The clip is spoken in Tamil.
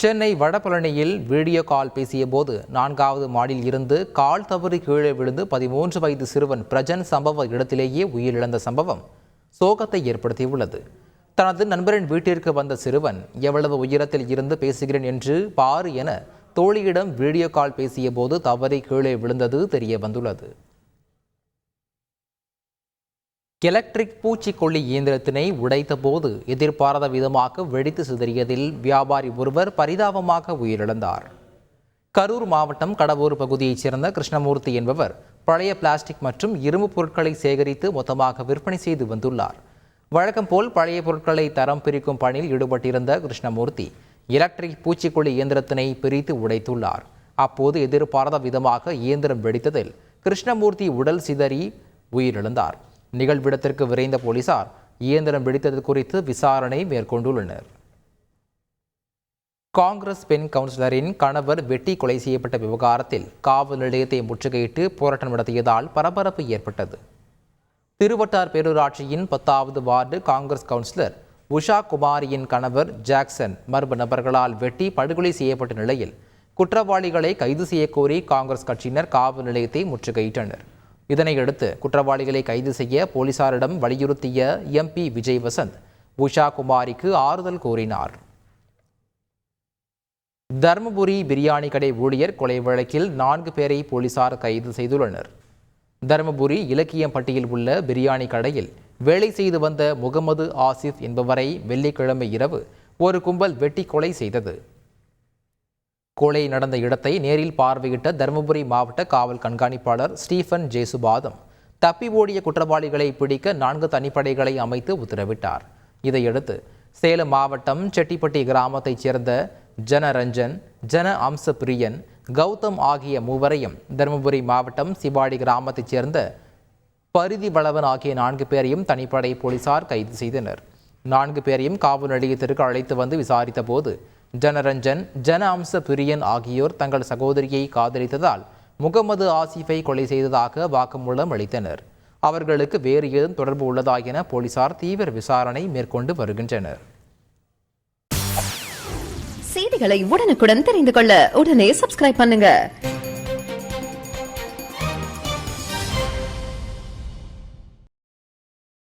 சென்னை வடபழனியில் வீடியோ கால் பேசிய போது 4வது மாடியில் இருந்து கால் தவறி கீழே விழுந்து 13 வயது சிறுவன் பிரஜன் சம்பவ இடத்திலேயே உயிரிழந்த சம்பவம் சோகத்தை ஏற்படுத்தியுள்ளது. தனது நண்பரின் வீட்டிற்கு வந்த சிறுவன் எவ்வளவு உயரத்தில் இருந்து பேசுகிறேன் என்று பாரு என தோழியிடம் வீடியோ கால் பேசிய போது தவறி கீழே விழுந்தது தெரிய வந்துள்ளது. எலக்ட்ரிக் பூச்சிக்கொல்லி இயந்திரத்தினை உடைத்த போது எதிர்பாராத விதமாக வெடித்து சிதறியதில் வியாபாரி ஒருவர் பரிதாபமாக உயிரிழந்தார். கரூர் மாவட்டம் கடவூர் பகுதியைச் சேர்ந்த கிருஷ்ணமூர்த்தி என்பவர் பழைய பிளாஸ்டிக் மற்றும் இரும்பு பொருட்களை சேகரித்து மொத்தமாக விற்பனை செய்து வந்துள்ளார். வழக்கம் போல் பழைய பொருட்களை தரம் பிரிக்கும் பணியில் ஈடுபட்டிருந்த கிருஷ்ணமூர்த்தி எலக்ட்ரிக் பூச்சிக்கொல்லி இயந்திரத்தினை பிரித்து உடைத்துள்ளார். அப்போது எதிர்பாராத விதமாக இயந்திரம் வெடித்ததில் கிருஷ்ணமூர்த்தி உடல் சிதறி உயிரிழந்தார். நிகழ்விடத்திற்கு விரைந்த போலீசார் இயந்திரம் வெடித்தது குறித்து விசாரணை மேற்கொண்டுள்ளனர். காங்கிரஸ் பெண் கவுன்சிலரின் கணவர் வெட்டி கொலை செய்யப்பட்ட விவகாரத்தில் காவல் நிலையத்தை முற்றுகையிட்டு போராட்டம் நடத்தியதால் பரபரப்பு ஏற்பட்டது. திருவட்டார் பேரூராட்சியின் 10வது வார்டு காங்கிரஸ் கவுன்சிலர் உஷா குமாரியின் கணவர் ஜாக்சன் மர்ம நபர்களால் வெட்டி படுகொலை செய்யப்பட்ட நிலையில் குற்றவாளிகளை கைது செய்யக்கோரி காங்கிரஸ் கட்சியினர் காவல் நிலையத்தை முற்றுகையிட்டனர். இதனையடுத்து குற்றவாளிகளை கைது செய்ய போலீசாரிடம் வலியுறுத்திய எம்பி விஜய் வசந்த் உஷா குமாரிக்கு ஆறுதல் கூறினார். தர்மபுரி பிரியாணி கடை ஊழியர் கொலை வழக்கில் 4 பேரை போலீசார் கைது செய்துள்ளனர். தர்மபுரி இலக்கியம்பட்டியில் உள்ள பிரியாணி கடையில் வேலை செய்து வந்த முகமது ஆசிப் என்பவரை வெள்ளிக்கிழமை இரவு ஒரு கும்பல் வெட்டி கொலை செய்தது. கொலை நடந்த இடத்தை நேரில் பார்வையிட்ட தருமபுரி மாவட்ட காவல் கண்காணிப்பாளர் ஸ்டீஃபன் ஜேசுபாதம் தப்பி ஓடிய குற்றவாளிகளை பிடிக்க 4 தனிப்படைகளை அமைத்து உத்தரவிட்டார். இதையடுத்து சேலம் மாவட்டம் செட்டிப்பட்டி கிராமத்தைச் சேர்ந்த ஜனரஞ்சன், ஜன அம்ச பிரியன், கௌதம் ஆகிய மூவரையும் தருமபுரி மாவட்டம் சிவாடி கிராமத்தைச் சேர்ந்த பரிதி வளவன் ஆகிய 4 பேரையும் தனிப்படை போலீசார் கைது செய்தனர். 4 பேரையும் காவல் நிலையத்திற்கு அழைத்து வந்து விசாரித்த போது ஜனரஞ்சன், ஜன அம்ச பிரியன் ஆகியோர் தங்கள் சகோதரியை காதலித்ததால் முகமது ஆசிஃபை கொலை செய்ததாக வாக்குமூலம் அளித்தனர். அவர்களுக்கு வேறு ஏதும் தொடர்பு உள்ளதா என போலீசார் தீவிர விசாரணை மேற்கொண்டு வருகின்றனர். செய்திகளை உடனுக்குடன் தெரிந்து கொள்ள உடனே சப்ஸ்கிரைப் பண்ணுங்க.